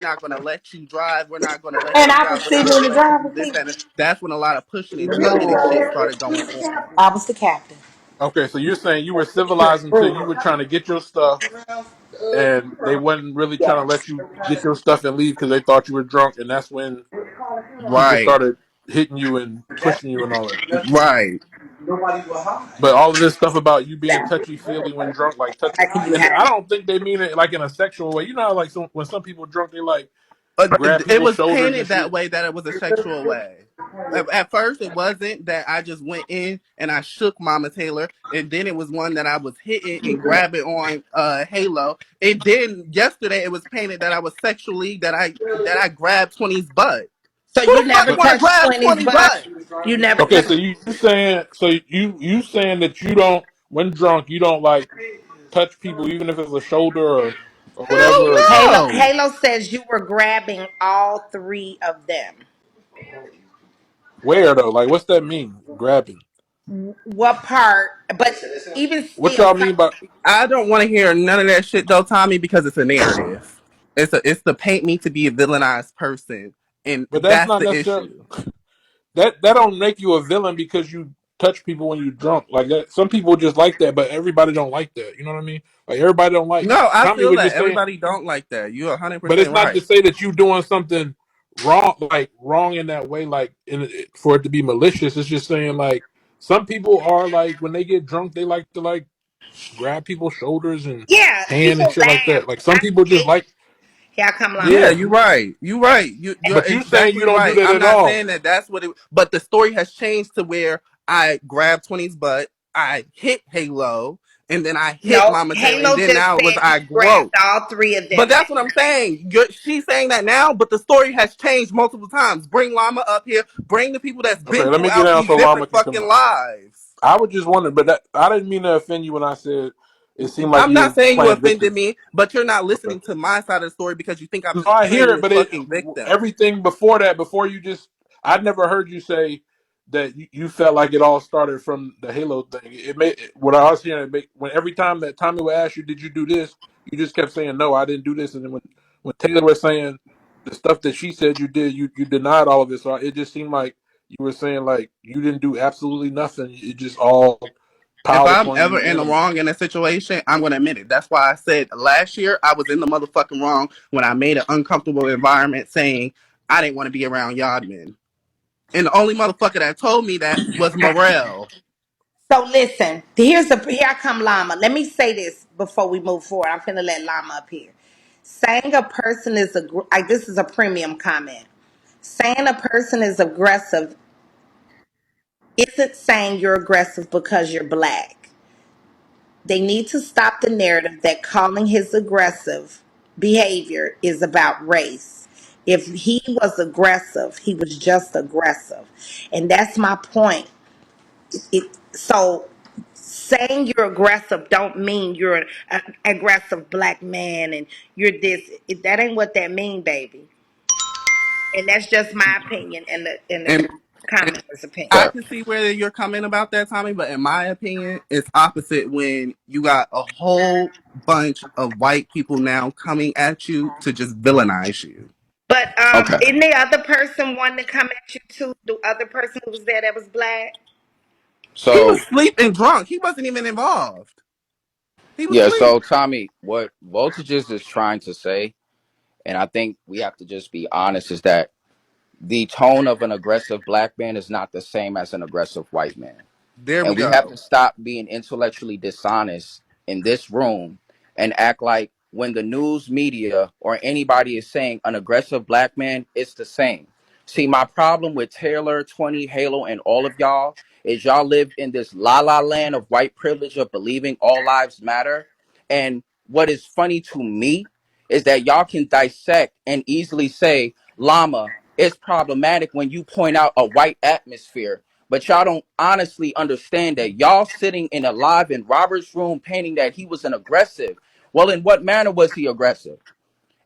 not going to let you drive. We're not going to let And you I drive. was We're not sitting going in to the let you do driver's this, seat. that. And that's when a lot of pushing and shoving and shit No, started going on. I was the captain. Okay, so you're saying you were civilized until you were trying to get your stuff, and they wasn't really trying to let you get your stuff and leave because they thought you were drunk, and that's when people Right. started hitting you and pushing you and all that. Right. But all of this stuff about you being touchy feely when drunk, like touching, How can you and I have don't think they mean it like in a sexual way. You know, how, like when some people drunk, they like grab It people's was shoulders and painted shit. that way that it was a sexual way. At first, it wasn't that I just went in and I shook Mama Taylor, and then it was one that I was hitting and grabbing on Halo. And then yesterday, it was painted that I was sexually that I grabbed 20's butt. So Who you the fuck never want to touched grab 20's 20 butt? butt? You never Okay, touched. so you saying that you don't when drunk you don't like touch people even if it's a shoulder or Hell whatever. no. Halo says you were grabbing all three of them. Where though? Like, what's that mean? Grabbing. What part? But even What still, y'all mean by? I don't want to hear none of that shit though, Tommy, because it's a narrative. It's to paint me to be a villainized person, and But that's that's not the necessarily issue. that don't make you a villain because you touch people when you drunk. Like that, some people just like that, but everybody don't like that. You know what I mean? Like everybody don't like. No, I Tommy feel was that just saying, everybody don't like that. You're but 100% it's not to right. say that you doing something wrong, like wrong in that way, like for it to be malicious. It's just saying like some people are like when they get drunk, they like to like grab people's shoulders and yeah, hand and people shit like laugh. that. Like some I people just get like, you. Here come Yeah, Llama. yeah. you're right. You're right. You're But you saying you exactly don't do right. that I'm at not all. saying that that's what it. But the story has changed to where I grabbed 20's butt, I hit Halo, and then I hit No, Mama Taylor, and Halo then just now it was said you I grabbed broke. all three of But them. that's what I'm saying. She's saying that now, but the story has changed multiple times. Bring Llama up here. Bring the people that's Okay, been let me get throughout down these so Llama different can come fucking up. lives. I was just wondering, but that, I didn't mean to offend you when I said it seemed like I'm you not were saying you playing offended victim. me, but you're not Okay. listening to my side of the story because you think I'm No, just I hear playing it, this but it fucking victim. everything before that, before you just, I'd never heard you say that you felt like it all started from the Halo thing. It made what I was hearing. It made, when every time that Tommy would ask you, "Did you do this?" You just kept saying, "No, I didn't do this." And then when Taylor was saying the stuff that she said you did, you denied all of it. So it just seemed like you were saying like you didn't do absolutely nothing. It just all If piled I'm upon ever you in and the them. wrong in a situation, I'm gonna admit it. That's why I said last year I was in the motherfucking wrong when I made an uncomfortable environment saying I didn't want to be around Yardman. And the only motherfucker that told me that was Morel. So listen, here I come Llama. Let me say this before we move forward. I'm finna let Llama up here. Saying a person is this is a premium comment. Saying a person is aggressive isn't saying you're aggressive because you're black. They need to stop the narrative that calling his aggressive behavior is about race. If he was aggressive, he was just aggressive. And that's my point. So saying you're aggressive don't mean you're an aggressive black man and you're this. That ain't what that mean, baby. And that's just my opinion and the And, and commenter's opinion. I Right. can see where you're coming about that, Tommy, but in my opinion, it's opposite when you got a whole bunch of white people now coming at you to just villainize you. But Okay. isn't the other person one to come at you too? The other person who was there that was black? He was So asleep and drunk. He wasn't even involved. He was yeah, asleep. so Tommy, what Voltages is trying to say, and I think we have to just be honest, is that the tone of an aggressive black man is not the same as an aggressive white man. There we And we have go. to stop being intellectually dishonest in this room and act like when the news media or anybody is saying an aggressive black man, it's the same. See, my problem with Taylor, 20, Halo, and all of y'all is y'all live in this la la land of white privilege of believing all lives matter. And what is funny to me is that y'all can dissect and easily say, Llama, it's problematic when you point out a white atmosphere, but y'all don't honestly understand that y'all sitting in a live in Robert's room painting that he was an aggressive. Well, in what manner was he aggressive?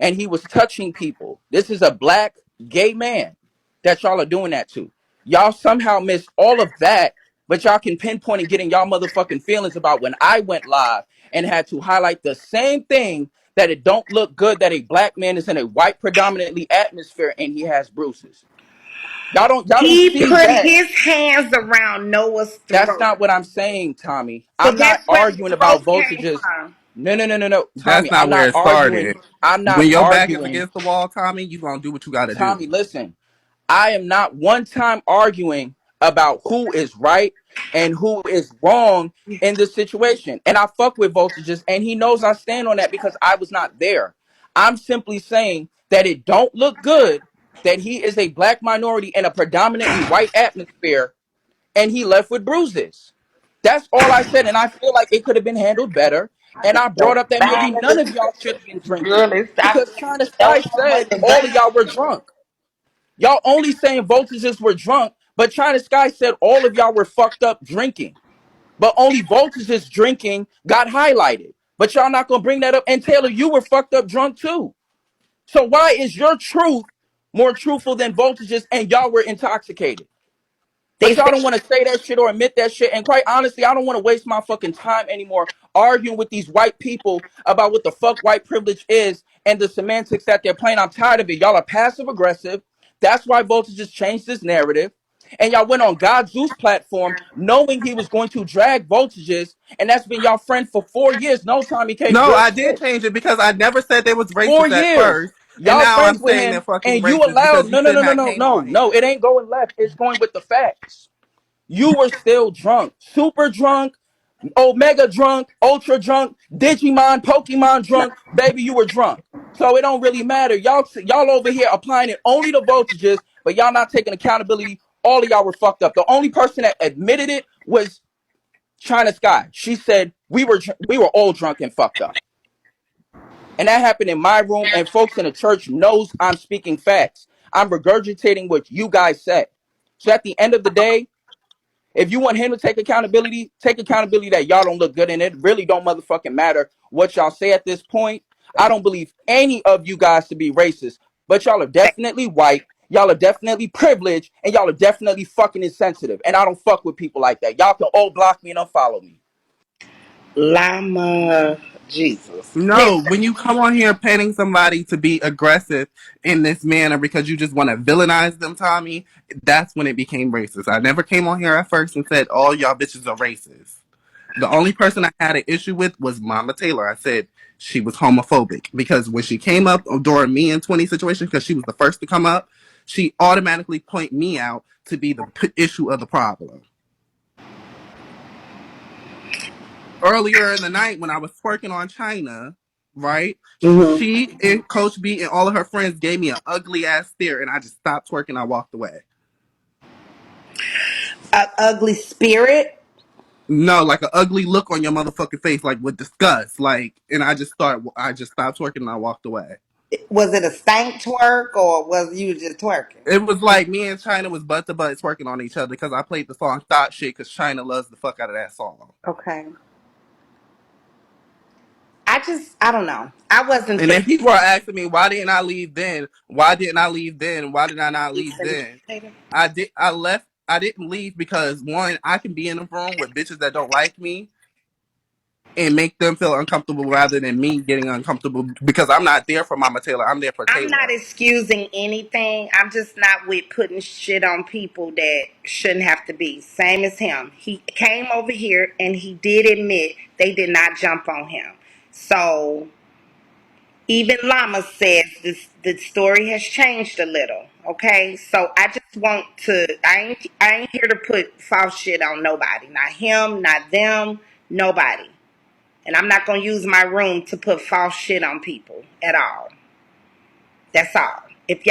And he was touching people. This is a black gay man that y'all are doing that to. Y'all somehow missed all of that, but y'all can pinpoint and get in y'all motherfucking feelings about when I went live and had to highlight the same thing that it don't look good that a black man is in a white predominantly atmosphere and he has bruises. Y'all don't He see put that. his hands around Noah's That's throat. not what I'm saying, Tommy. So I'm not that's where the arguing about throat came voltages. from. No, That's Tommy. not where it started. I'm not When your back is arguing. against the wall, Tommy, you gonna do what you gotta do. Tommy, listen. I am not one time arguing about who is right and who is wrong in this situation. And I fuck with voltages, and he knows I stand on that because I was not there. I'm simply saying that it don't look good that he is a black minority in a predominantly white atmosphere and he left with bruises. That's all I said, and I feel like it could have been handled better. And I brought up that maybe none of y'all should have been drinking Girl, it's I because China don't Sky know said what the all of band. y'all were drunk. Y'all only saying voltages were drunk, but China Sky said all of y'all were fucked up drinking. But only voltages drinking got highlighted. But y'all not gonna bring that up. And Taylor, you were fucked up drunk too. So why is your truth more truthful than voltages and y'all were intoxicated? They But y'all said don't want to say that shit or admit that shit. And quite honestly, I don't want to waste my fucking time anymore arguing with these white people about what the fuck white privilege is and the semantics that they're playing. I'm tired of it. Y'all are passive aggressive. That's why Voltage just changed this narrative. And y'all went on God Zeus platform knowing he was going to drag voltages. And that's been y'all friend for 4 years. No, Tommy K, No, real I did shit. change it because I never said they was four racist at years. first, and Y'all now I'm friends with saying they're him fucking and you racist allowed because you no no no shouldn't no have no came no on no. here. It ain't going left. It's going with the facts. You were still drunk, super drunk, omega drunk, ultra drunk, Digimon, Pokemon drunk. Baby, you were drunk. So it don't really matter. Y'all over here applying it only to voltages, but y'all not taking accountability. All of y'all were fucked up. The only person that admitted it was China Sky. She said we were all drunk and fucked up. And that happened in my room, and folks in the church knows I'm speaking facts. I'm regurgitating what you guys said. So at the end of the day, if you want him to take accountability that y'all don't look good, and it really don't motherfucking matter what y'all say at this point. I don't believe any of you guys to be racist, but y'all are definitely white, y'all are definitely privileged, and y'all are definitely fucking insensitive. And I don't fuck with people like that. Y'all can all block me and unfollow me. Lama Jesus. No, Listen, when you come on here painting somebody to be aggressive in this manner because you just want to villainize them, Tommy, that's when it became racist. I never came on here at first and said all y'all bitches are racist. The only person I had an issue with was Mama Taylor. I said she was homophobic because when she came up during me and 20 situation, because she was the first to come up, she automatically point me out to be the issue of the problem. Earlier in the night when I was twerking on China, right? She and Coach B and all of her friends gave me an ugly ass stare, and I just stopped twerking. I walked away. an ugly spirit. No, like an ugly look on your motherfucking face, like with disgust, like. And I just stopped twerking and I walked away. Was it a stank twerk or was you just twerking? It was like me and China was butt to butt twerking on each other because I played the song "Thought Shit" because China loves the fuck out of that song. Okay. I don't know. I wasn't And there. then people are asking me, why didn't I leave then? Why didn't I leave then? Why did I not leave then? I did. I left. I didn't leave because one, I can be in a room with bitches that don't like me and make them feel uncomfortable rather than me getting uncomfortable because I'm not there for Mama Taylor. I'm there for I'm not Taylor. excusing anything. I'm just not with putting shit on people that shouldn't have to be. Same as him. He came over here and he did admit they did not jump on him. So even Lama says the story has changed a little. Okay, so I just want to. I ain't here to put false shit on nobody. Not him. Not them. Nobody. And I'm not gonna use my room to put false shit on people at all. That's all. If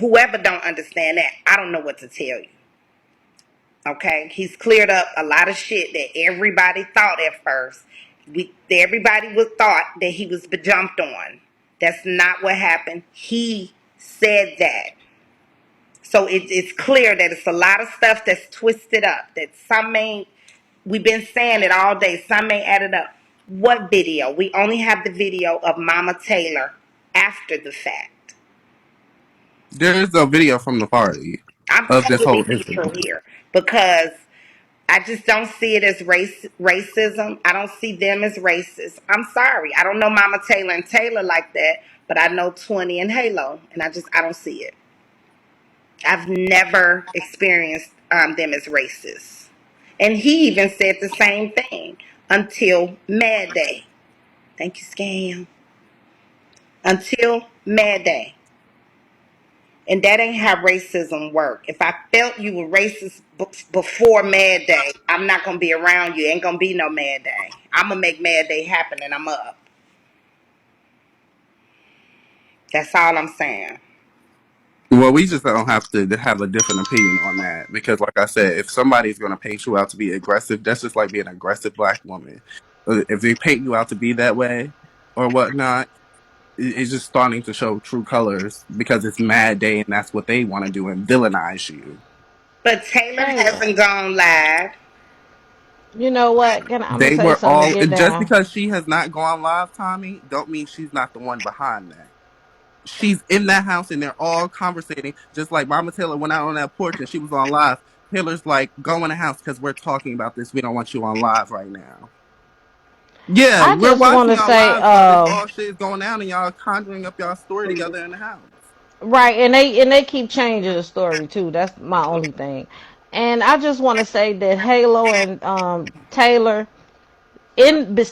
whoever don't understand that, I don't know what to tell you. Okay, he's cleared up a lot of shit that everybody thought at first. Everybody was thought that he was jumped on. That's not what happened. He said that. So it's clear that it's a lot of stuff that's twisted up. That some may, we've been saying it all day. Some may add it up. What video? We only have the video of Mama Taylor after the fact. There's a video from the party I'm of this totally whole neutral incident. here because I just don't see it as racism. I don't see them as racist. I'm sorry. I don't know Mama Taylor and Taylor like that, but I know 20 and Halo, and I don't see it. I've never experienced them as racist. And he even said the same thing until Mad Day. Thank you, Scam. Until Mad Day. And that ain't how racism work. If I felt you were racist before Mad Day, I'm not gonna be around you. Ain't gonna be no Mad Day. I'm gonna make Mad Day happen, and I'm up. That's all I'm saying. Well, we just don't have to have a different opinion on that because, like I said, if somebody's going to paint you out to be aggressive, that's just like being an aggressive black woman. If they paint you out to be that way or whatnot, it's just starting to show true colors because it's Mad Day and that's what they want to do and villainize you. But Taylor Taylor, hasn't gone live. you know what? I'm gonna They say were something to all get just down. because she has not gone live, Tommy, don't mean she's not the one behind that. She's in that house and they're all conversating, just like Mama Taylor went out on that porch and she was on live. Taylor's like, go in the house because we're talking about this. We don't want you on live right now. Yeah, I we're just want watching to y'all say, live while this all shit is going down and y'all conjuring up y'all story together in the house. right, and they keep changing the story too. That's my only thing. And I just want to say that Halo and Taylor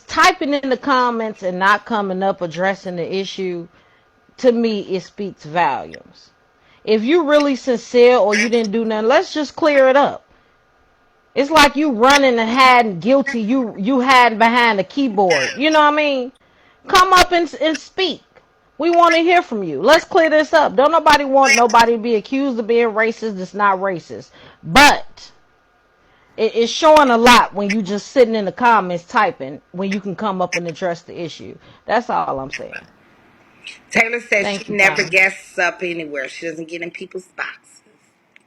typing in the comments and not coming up addressing the issue, to me it speaks volumes. If you really sincere or you didn't do nothing, let's just clear it up. It's like you running and hiding guilty. You hiding behind the keyboard. You know what I mean? Come up and speak. We want to hear from you. Let's clear this up. Don't nobody want nobody to be accused of being racist. It's not racist. But it's showing a lot when you just sitting in the comments typing when you can come up and address the issue. That's all I'm saying. Taylor says Thank she you, never Tommy. guests up anywhere. She doesn't get in people's boxes.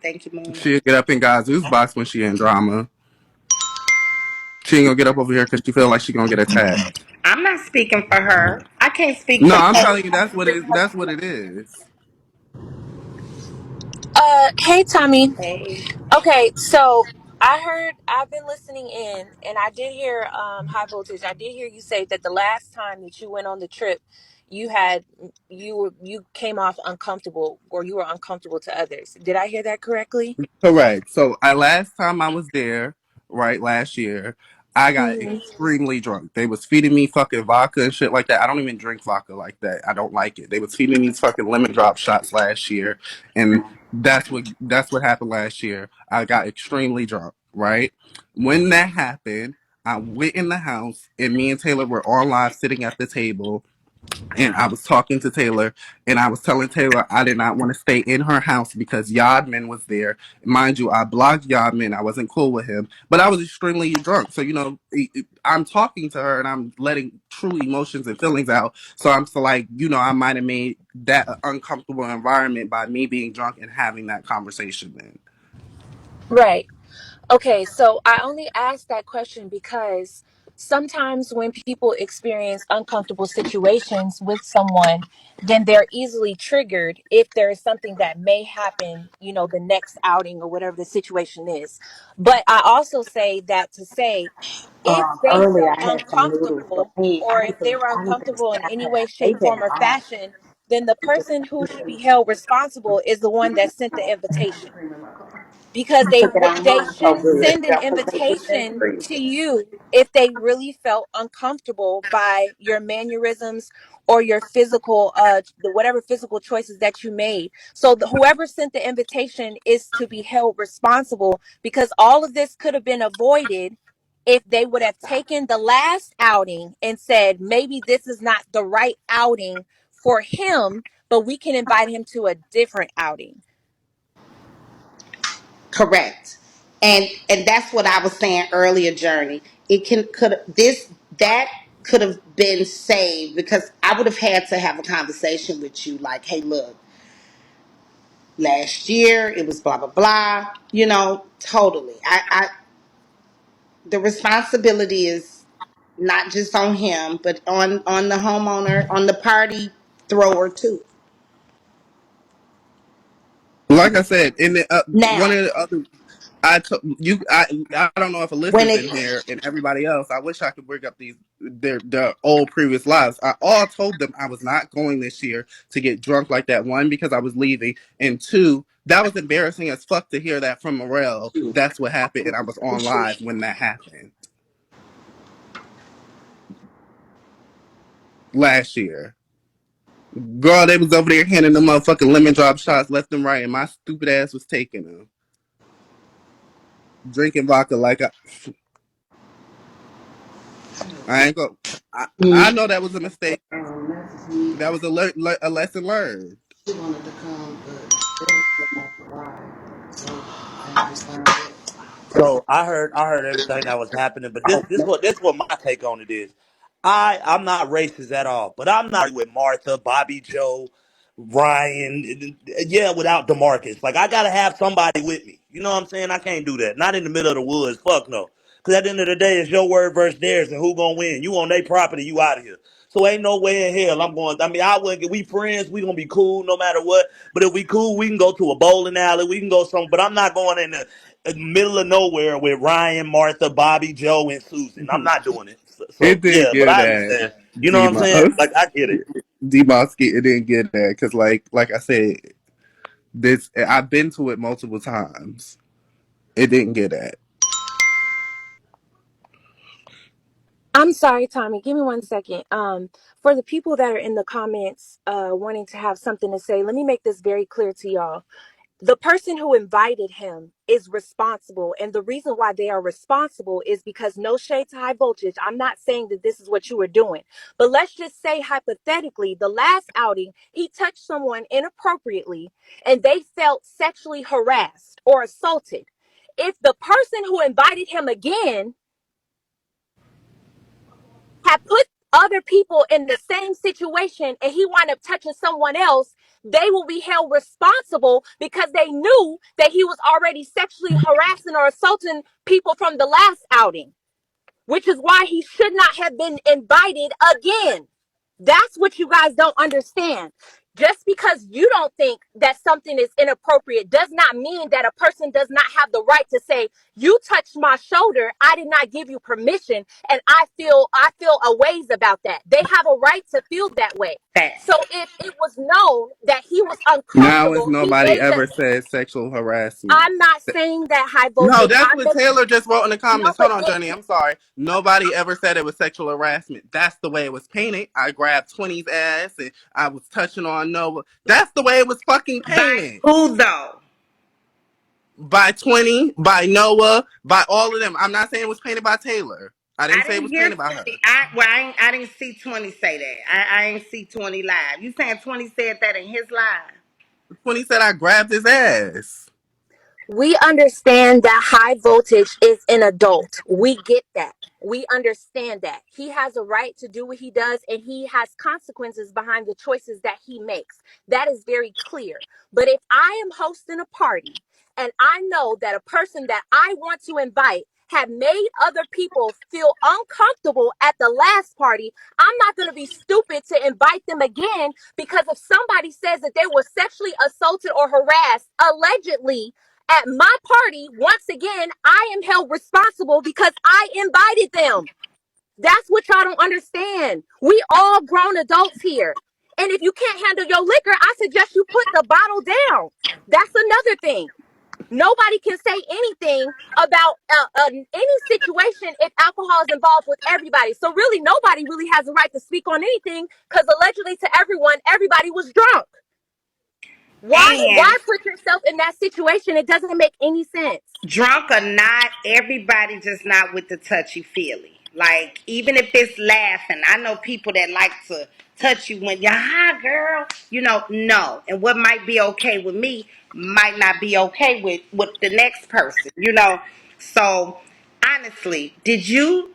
Thank you, Moon. She'll get up in Gazoo's box when she in drama. She ain't gonna get up over here because she feel like she gonna get attacked. I'm not speaking for her. I can't speak No, for I'm her. telling you, that's what it is. Hey Tommy. Hey. Okay, so I've been listening in, and I did hear high voltage. I did hear you say that the last time that you went on the trip, you had you came off uncomfortable, or you were uncomfortable to others. Did I hear that correctly? Correct. So I last time I was there, right, last year, I got Hmm. extremely drunk. They was feeding me fucking vodka and shit like that. I don't even drink vodka like that. I don't like it. They was feeding me these fucking lemon drop shots last year, and that's what happened last year. I got extremely drunk, right? When that happened, I went in the house and me and Taylor were on live sitting at the table and I was talking to Taylor, and I was telling Taylor I did not want to stay in her house because Yadman was there. Mind you, I blocked Yadman. I wasn't cool with him, but I was extremely drunk. So I'm talking to her and I'm letting true emotions and feelings out. So I'm so like, I might have made that an uncomfortable environment by me being drunk and having that conversation. Then Right. Okay, so I only asked that question because sometimes when people experience uncomfortable situations with someone, then they're easily triggered if there is something that may happen, the next outing or whatever the situation is. But I also say that to say, if they Earlier felt I had some noodles, but uncomfortable, hey, or if they were I need some uncomfortable in snacks. any way, They shape, been form, or bomb. fashion, then the person who should be held responsible is the one that sent the invitation, because I took it on they home so shouldn't good. send an Y'all put that shit in the invitation to freezer. you if they really felt uncomfortable by your mannerisms or your physical whatever physical choices that you made. So whoever sent the invitation is to be held responsible, because all of this could have been avoided if they would have taken the last outing and said, maybe this is not the right outing for him, but we can invite him to a different outing. Correct. And that's what I was saying earlier, Journey. It could this that could have been saved because I would have had to have a conversation with you like, hey, look, last year it was blah blah blah. Totally. I the responsibility is not just on him, but on the homeowner, on the party thrower too. like I said, in the one Now, of the other. I don't know if When Alyssa's it in here and everybody else. I wish I could bring up their old previous lives. I all told them I was not going this year to get drunk like that. One, because I was leaving, and two, that was embarrassing as fuck to hear that from Morel. That's what happened, and I was on live when that happened last year. Girl, they was over there handing them motherfucking lemon drop shots left and right, and my stupid ass was taking them, drinking vodka like I ain't go. I know that was a mistake. messaged me, That was a lesson learned. she wanted to come, but they was not the ride. So I had to find it. So I heard everything that was happening, but this what my take on it is. I'm not racist at all, but I'm not with Martha, Bobby Joe, Ryan, yeah, without Demarcus. Like I gotta have somebody with me. You know what I'm saying? I can't do that. Not in the middle of the woods. Fuck no. Cause at the end of the day, it's your word versus theirs, and who gonna win? You on their property, you out of here. So ain't no way in hell I'm going. I mean, I wouldn't. We friends. We gonna be cool no matter what. But if we cool, we can go to a bowling alley. We can go some. But I'm not going in the middle of nowhere with Ryan, Martha, Bobby, Joe, and Susan. I'm not doing it. So It didn't yeah, but get I that, understand. You know what I'm saying? Demos. Like I get it. Demosky, it didn't get that because, like I said, this I've been to it multiple times. It didn't get that. I'm sorry, Tommy. Give me 1 second. For the people that are in the comments, wanting to have something to say, let me make this very clear to y'all. The person who invited him is responsible. And the reason why they are responsible is because, no shade to high voltage, I'm not saying that this is what you were doing. But let's just say, hypothetically, the last outing, he touched someone inappropriately and they felt sexually harassed or assaulted. If the person who invited him again had put other people in the same situation and he wound up touching someone else, they will be held responsible because they knew that he was already sexually harassing or assaulting people from the last outing, which is why he should not have been invited again. That's what you guys don't understand. Just because you don't think that something is inappropriate does not mean that a person does not have the right to say, you touched my shoulder, I did not give you permission, and I feel a ways about that. They have a right to feel that way. Facts. So if it was known that he was Now, is uncomfortable, he nobody made the ever said sexual harassment? I'm not saying that, high No, voltage. that's what Taylor just wrote in the No, comments. but Hold on, Journey. I'm sorry. Nobody ever said it was sexual harassment. That's the way it was painted. I grabbed 20's ass and I was touching on Noah. That's the way it was fucking By painted. who though? By 20, by Noah, by all of them. I'm not saying it was painted by Taylor. I didn't I say it didn't was hear painted by 20. her. I didn't see 20 say that. I ain't see 20 live. You saying 20 said that in his live? 20 said I grabbed his ass. we understand that high voltage is an adult. We get that. We understand that. He has a right to do what he does and he has consequences behind the choices that he makes. That is very clear. But if I am hosting a party and I know that a person that I want to invite have made other people feel uncomfortable at the last party, I'm not going to be stupid to invite them again because if somebody says that they were sexually assaulted or harassed allegedly at my party, once again, I am held responsible because I invited them. That's what y'all don't understand. We all grown adults here. And if you can't handle your liquor, I suggest you put the bottle down. That's another thing. Nobody can say anything about any situation if alcohol is involved with everybody. So really, nobody really has a right to speak on anything because allegedly to everyone, everybody was drunk. Why And put yourself in that situation? It doesn't make any sense. drunk or not, everybody just not with the touchy feely. Like, even if it's laughing, I know people that like to touch you when you're high, girl. You know, no. And what might be okay with me might not be okay with the next person, you know. So, honestly, did you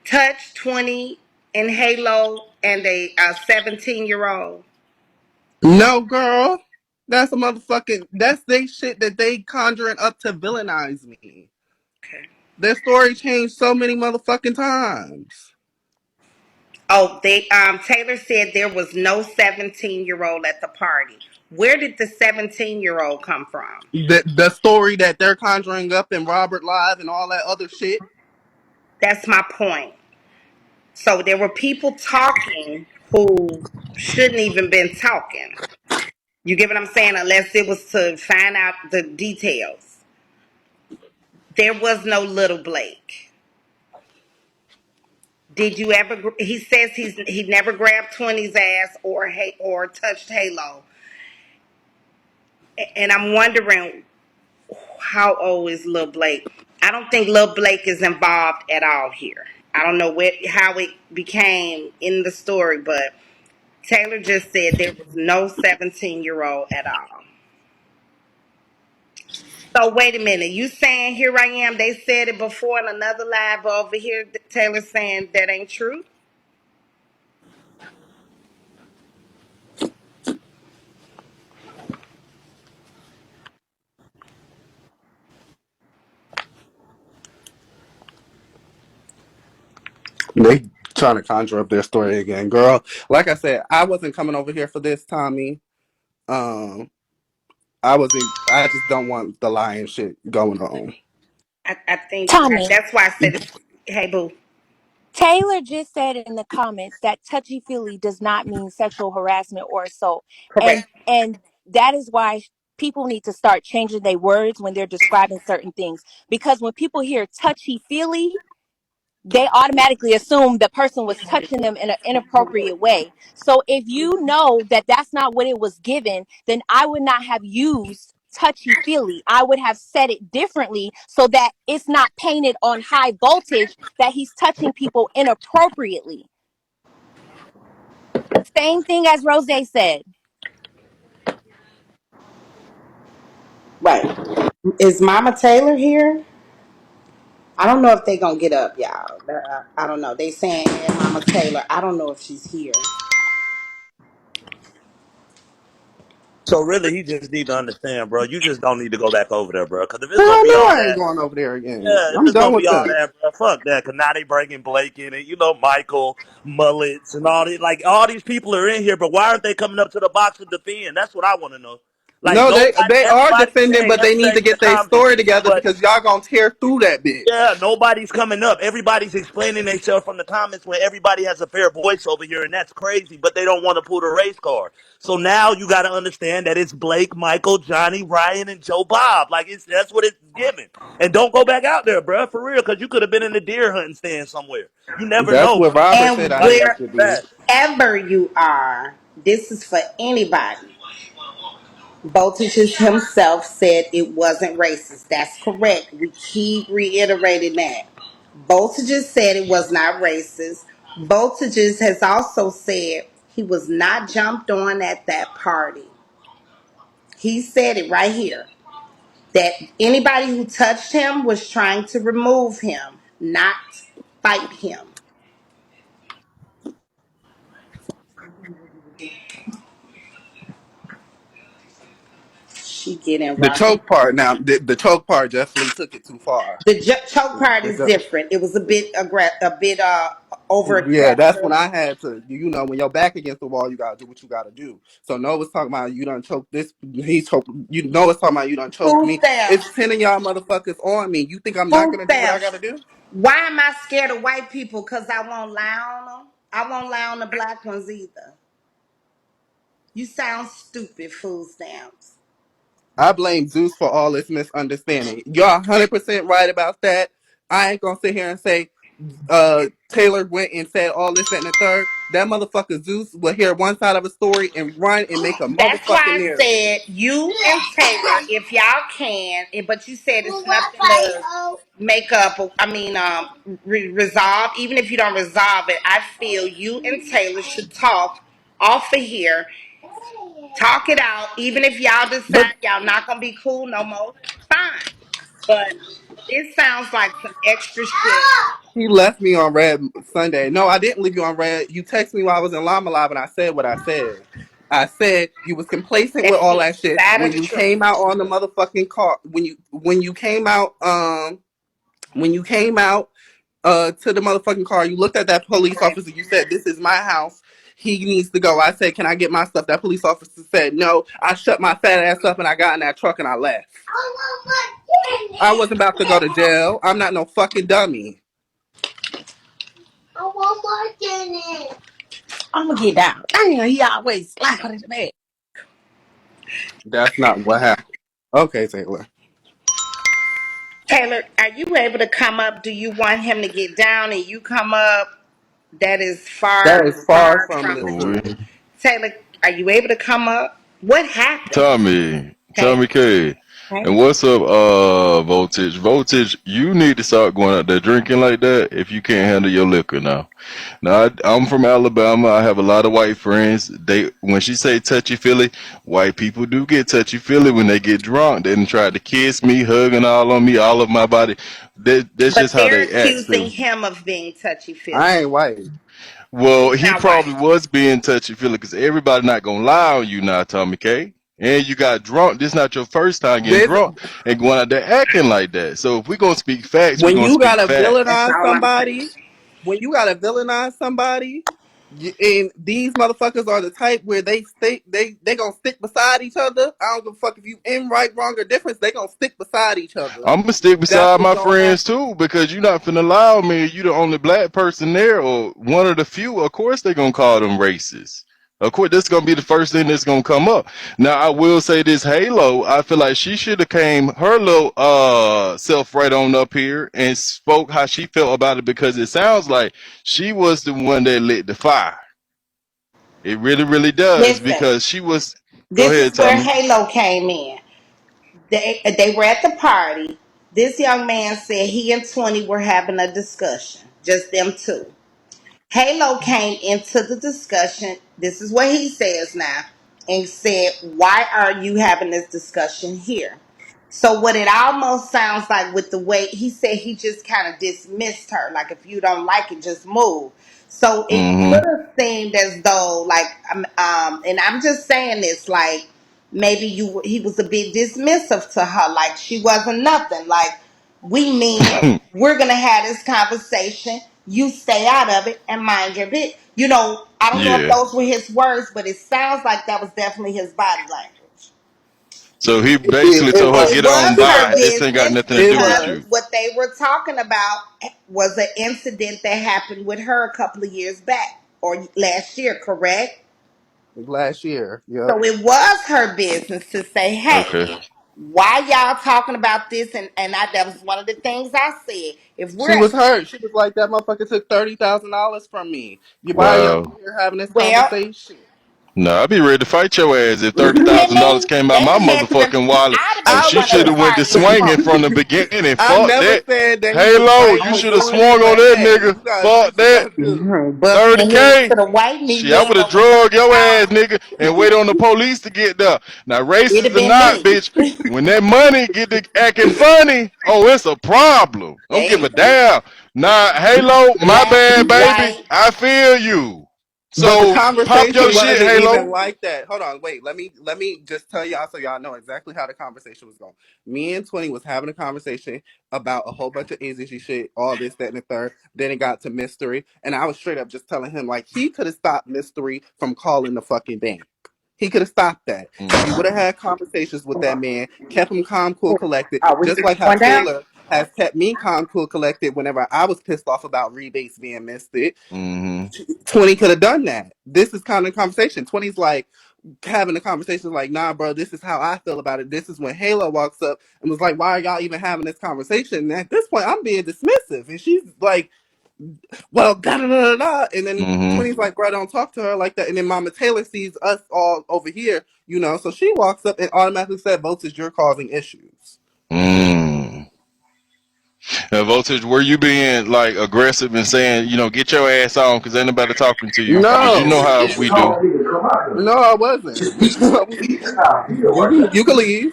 touch 20 in Halo and a 17-year-old? No, girl. That's they shit that they conjuring up to villainize me. Okay. Their story changed so many motherfucking times. Oh, they Taylor said there was no 17-year-old at the party. Where did the 17-year-old come from? The story that they're conjuring up in Robert Live and all that other shit. That's my point. So there were people talking who shouldn't even been talking. You get what I'm saying? Unless it was to find out the details. There was no little Blake. Did you ever? He says he never grabbed 20's ass or touched Halo, and I'm wondering how old is Lil Blake? I don't think Lil Blake is involved at all here. I don't know how it became in the story, but Taylor just said there was no 17-year-old at all. So wait a minute, you saying here I am? They said it before in another live over here. Taylor saying that ain't true. They trying to conjure up their story again, girl. Like I said, I wasn't coming over here for this, Tommy. Um, I wasn't. I just don't want the lying shit going on. I think Tommy, that's why I said, "Hey, boo." Taylor just said in the comments that touchy feely does not mean sexual harassment or assault. Correct. And that is why people need to start changing their words when they're describing certain things. Because when people hear touchy feely, they automatically assume the person was touching them in an inappropriate way. So if you know that that's not what it was given, then I would not have used touchy feely. I would have said it differently so that it's not painted on high voltage that he's touching people inappropriately. Same thing as Rose said. Right. Is Mama Taylor here? I don't know if they gonna get up, y'all. I don't know. They saying, "Hey, Mama Taylor." I don't know if she's here. So really, he just need to understand, bro. You just don't need to go back over there, bro. Because if it's gonna Hell be no, all I ain't that, going over there again. yeah, if I'm it's done gonna with be all them. that, bro, fuck that. Cause now they bringing Blake in it, Michael Mullets and all these, like all these people are in here, but why aren't they coming up to the box and defend? That's what I want to know. Like No, nobody, they are everybody's defending, saying but they need to everything in the get their comments, story together but because y'all gonna tear through that bitch. yeah, nobody's coming up. Everybody's explaining themselves from the comments when everybody has a fair voice over here, and that's crazy. But they don't want to pull the race card. So now you got to understand that it's Blake, Michael, Johnny, Ryan, and Joe Bob. Like that's what it's given. And don't go back out there, bro, for real, because you could have been in the deer hunting stand somewhere. You never That's know, what bro. Robert said And I Like needed that's to be. that. wherever you are, this is for anybody. Boltages himself said it wasn't racist. That's correct. We keep reiterating that. Boltages said it was not racist. Boltages has also said he was not jumped on at that party. He said it right here that anybody who touched him was trying to remove him, not fight him. She getting The Robert. choke part now, the choke part definitely took it too far. The choke part is The- different. It was a bit a bit over yeah, that's when aggressive. I had to, when your back against the wall, you gotta do what you gotta do. So Noah was talking about you done choked this. He's choked. Noah's talking about you done choked Food me. stamps. It's 10 of y'all motherfuckers on me. You think I'm not Food gonna do what I stamps. gotta do? Why am I scared of white people? Because I won't lie on them. I won't lie on the black ones either. You sound stupid, food stamps. I blame Zeus for all this misunderstanding. You're 100% right about that. I ain't gonna sit here and say Taylor went and said all this, that, and the third. That motherfucker Zeus will hear one side of a story and run and make a That's motherfucking why I narrative. said you and Taylor, if y'all can, but you said it's nothing to make up. I mean, resolve. Even if you don't resolve it, I feel you and Taylor should talk off of here, talk it out. Even if y'all But decide y'all not gonna be cool no more, fine. But this sounds like some extra shit. he left me on red Sunday. No, I didn't leave you on red. You texted me while I was in Llama Live and I said what I said. I said you was complacent with That's all either that shit that or when the you truth. came out on the motherfucking car. When you came out when you came out to the motherfucking car, you looked at that police officer, you said, "This is my house." he needs to go. I said, can I get my stuff? That police officer said no. I shut my fat ass up and I got in that truck and I left. I wasn't about to go to jail. I'm not no fucking dummy. I want more dinner. I'm gonna get down. Damn, he always slide in the bed. That's not what happened. Okay, Taylor. Taylor, are you able to come up? Do you want him to get down and you come up? That is That far, is far far from from the the We, truth. truth. Taylor, are you able to come up? What happened? Tommy Hey, K. hey. And what's up, Voltage? Voltage, you need to start going out there drinking like that if you can't handle your liquor now. Now, I'm from Alabama. I have a lot of white friends. When she say touchy feely, white people do get touchy feely when they get drunk. They done tried to kiss me, hugging all on me, all of my body. That's But just how they're they act. accusing So, him of being touchy feely. I ain't white. well, He's he not probably white. was being touchy feely because everybody not gonna lie on you now, Tommy K. And you got drunk. This not your first time getting This drunk and going out there acting like that. So if we're gonna speak facts, we're when gonna you speak gotta facts. That's villainize all I'm saying. somebody, when you gotta villainize somebody, and these motherfuckers are the type where they gonna stick beside each other. I don't give a fuck if you in right, wrong, or difference. They gonna stick beside each other. I'm gonna stick That's beside what's my gonna friends happen. too because you're not finna allow me. You the only black person there or one of the few. Of course they gonna call them racist. Of course, this gonna be the first thing that's gonna come up. Now I will say this: Halo, I feel like she should have came her little self right on up here and spoke how she felt about it because it sounds like she was the one that lit the fire. It really, really does Listen, because she was. Go this ahead, is where Tommy. Halo came in. They were at the party. This young man said he and 20 were having a discussion, just them two. Halo came into the discussion. This is what he says now, and said, "Why are you having this discussion here?" So what it almost sounds like with the way he said, he just kind of dismissed her, like if you don't like it, just move. So it could Mm-hmm. have seemed as though, like, and I'm just saying this, like maybe he was a bit dismissive to her, like she wasn't nothing, like we mean we're gonna have this conversation. You stay out of it and mind your bit. You know, I don't know if Yeah. those were his words, but it sounds like that was definitely his body language. So he Yeah, basically it told her, was. It get was on It her by. was. This ain't got business nothing to It do with because you. was. what they were talking about was an incident that happened with her a couple of years back or last year, correct? Last year. Yep. So it was her business to say, hey, Okay. why y'all talking about this? And that was one of the things I said. If we're She was hurt. She was like, that motherfucker took $30,000 from me. Why are y'all Wow. in here having this well, conversation? No, I'd be ready to fight your ass if $30,000 women, came out they my done had to motherfucking wallet. I'd have And been the I she one should at the have went to party with swinging smoke. from the beginning. I Fuck never that. said that he was Halo, right. you I'm should have showing you swung on what, that hey, nigga. you gotta do Fuck what you that. gotta do. But when it 30K. to the white meat, Shit, you I ain't would know have what drug your ass, $30. nigga, and wait on the police to get there. Now, It'd have racist or been not, me. bitch, when that money get to acting funny, oh, it's a problem. Don't give They a damn. Nah, Halo, my black, bad, baby. white. I feel you. But the So, pop your conversation shit, wasn't Halo. even like that. Hold on, wait. Let me just tell y'all so y'all know exactly how the conversation was going. Me and 20 was having a conversation about a whole bunch of easy shit, all this, that, and the third. Then it got to mystery, and I was straight up just telling him like he could have stopped mystery from calling the fucking bank. He could have stopped that if he would have Mm-hmm. had conversations with that man, kept him calm, cool, collected, Are we just like how going down? Taylor has kept me calm, cool, collected whenever I was pissed off about rebates being missed. 20 could have done that. This is kind of conversation. 20's like having a conversation like, nah, bro, this is how I feel about it. This is when Halo walks up and was like, why are y'all even having this conversation? And at this point, I'm being dismissive. And she's like, well, da da da da da. And then Mm-hmm. 20's like, bro, don't talk to her like that. And then Mama Taylor sees us all over here, so she walks up and automatically said, Voltage, you're causing issues. Mm. Now, Voltage, were you being like aggressive and saying, get your ass on because ain't nobody talking to you? Because you know No, how we do. no, I wasn't. You can leave.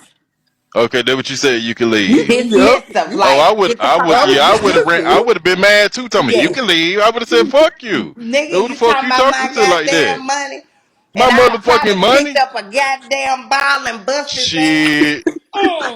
Okay, that's what you said. You can leave. Yep. Dismissive, Oh, like get the fuck That on was I out. would have I dismissive. would have been mad too. Tell me you Yeah, can leave. I would have said fuck you. nigga, Who the you fuck talking you about talking my to like that? goddamn money, My and I'd have motherfucking probably picked money. up a goddamn ball and bust his ass. Shit.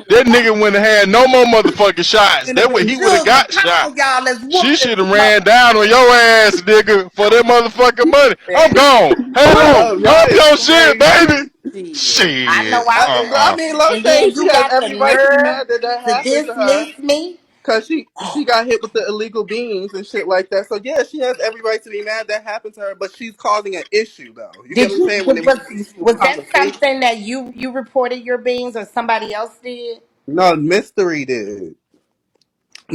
That nigga wouldn't have had no more motherfucking shots. And have That way been he would have jugging. got Come shot. on, y'all. Let's whoop She this should have ran mother. down on your ass, nigga, for that motherfucking money. I'm gone. Halo, Yo, y'all pump is your shit, baby. crazy. Shit. I know Shit. I would. I mean, Lo And Shay, then she you has got the every right to be nerve mad that that to happened to her. dismiss me. Cause she got hit with the illegal beans and shit like that. So yeah, she has every right to be mad that happened to her. But she's causing an issue though. You get Did what I'm you saying? When it was a peaceful was that conversation. something that you reported your beings or somebody else did? No, Mystery did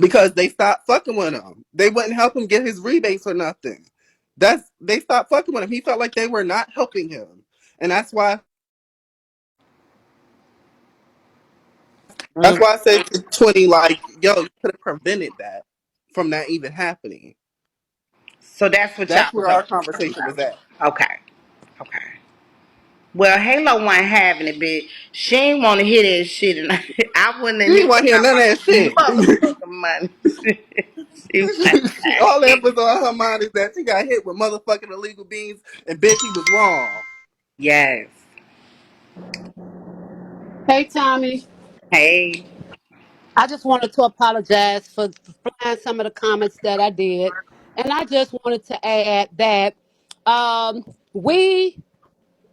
because they stopped fucking with him. They wouldn't help him get his rebates or nothing. They stopped fucking with him. He felt like they were not helping him, and that's why. That's Mm. why I said to 20, like, yo, you could have prevented that from that even happening. So that's what y'all That's was where our talking conversation was about. at. Okay. Okay. Well, Halo wasn't having it, bitch. She ain't want to hear that shit, and I wouldn't have She hit didn't want to hear none of that shit. my motherfucking money. She wasn't All that having was it. on her mind is that she got hit with motherfucking illegal beans, and bitch, he was wrong. Yes. Hey, Tommy. Hey. I just wanted to apologize for flying some of the comments that I did. And I just wanted to add that we,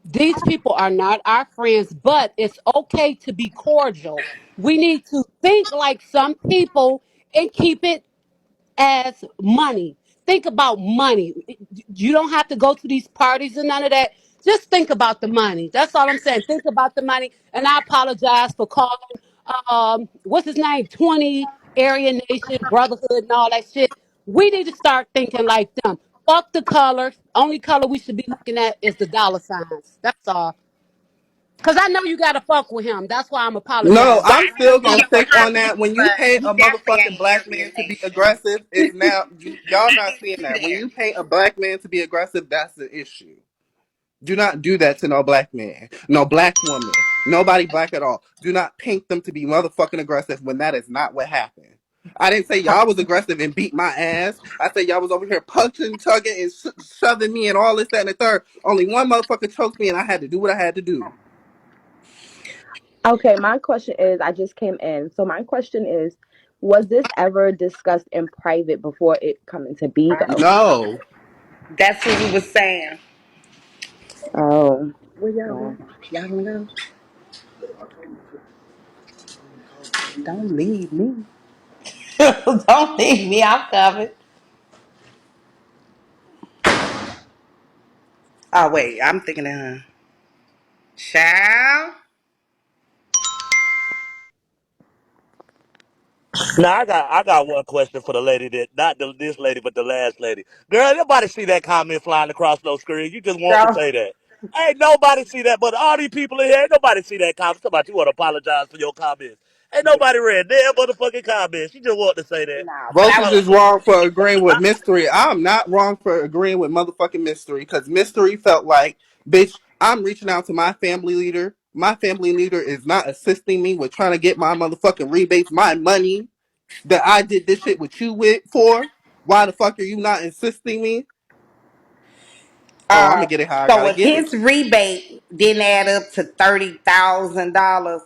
these people are not our friends, but it's okay to be cordial. We need to think like some people and keep it as money. Think about money. You don't have to go to these parties and none of that. Just think about the money. That's all I'm saying. Think about the money. And I apologize for calling what's his name? 20 Aryan Nation, Brotherhood, and all that shit. We need to start thinking like them. Fuck the colors. Only color we should be looking at is the dollar signs. That's all. Cause I know you gotta fuck with him. That's why I'm No, apologizing. I'm I still know gonna he stick on was, that. When you but paint he a definitely motherfucking ain't black Aryan man to be Nation. aggressive, it's now y'all not seeing that. When There. you paint a black man to be aggressive, that's the issue. Do not do that to no black man, no black woman, nobody black at all. Do not paint them to be motherfucking aggressive when that is not what happened. I didn't say y'all was aggressive and beat my ass. I said y'all was over here punching, tugging, and shoving me and all this, that, and the third. Only one motherfucker choked me, and I had to do what I had to do. Okay, my question is, I just came in. So my question is, was this ever discussed in private before it coming to be though? No, That's what we was saying. Oh, Where y'all well. going? Y'all gonna go? Don't leave me. Don't leave me. I'm coming. Oh wait, I'm thinking of her. Child. Now I got one question for the lady that not this lady but the last lady. Girl, nobody see that comment flying across those screens. You just want to Girl. say that. Ain't nobody see that, but all these people in here, ain't nobody see that comment. Somebody you want to apologize for your comments. Ain't nobody read their motherfucking comments. You just want to say that. No, but I Voltage So is wrong for agreeing with Mystery. I'm not wrong for agreeing with motherfucking Mystery because Mystery felt like, bitch, I'm reaching out to my family leader. My family leader is not assisting me with trying to get my motherfucking rebates, my money that I did this shit with you with for. Why the fuck are you not assisting me? Oh, I'm gonna get it how I so gotta if get it. his rebate didn't add up to $30,000,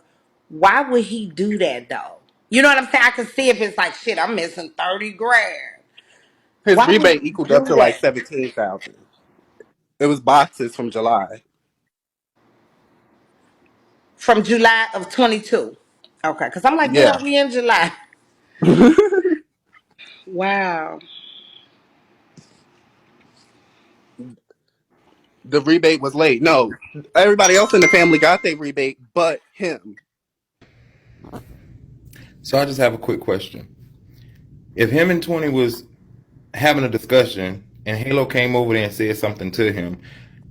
why would he do that though? You know what I'm saying? I can see if it's like shit, I'm missing 30 grand. His Why would rebate he equaled up do to like that? 17,000. It was boxes from July. From July of 22. Okay, because I'm like, Yeah. girl, we in July. Wow. The rebate was late. No, everybody else in the family got their rebate, but him. So I just have a quick question. If him and 20 was having a discussion and Halo came over there and said something to him,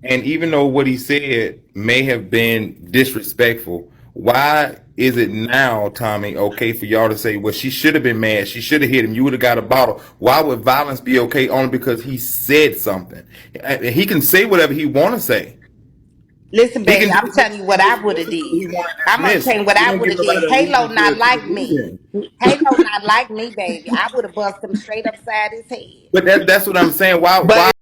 and even though what he said may have been disrespectful, why is it now, Tommy, okay for y'all to say, well, she should have been mad, she should have hit him, you would have got a bottle? Why would violence be okay only because he said something? He can say whatever he want to say. Listen, He baby, can I'm telling you what I would have did. he want to I'm gonna dismiss. tell you what He I don't would give have did. nobody a Halo reason not to like remove me. him. Halo not like me, baby. I would have bust him straight upside his head. But that's what I'm saying. Why But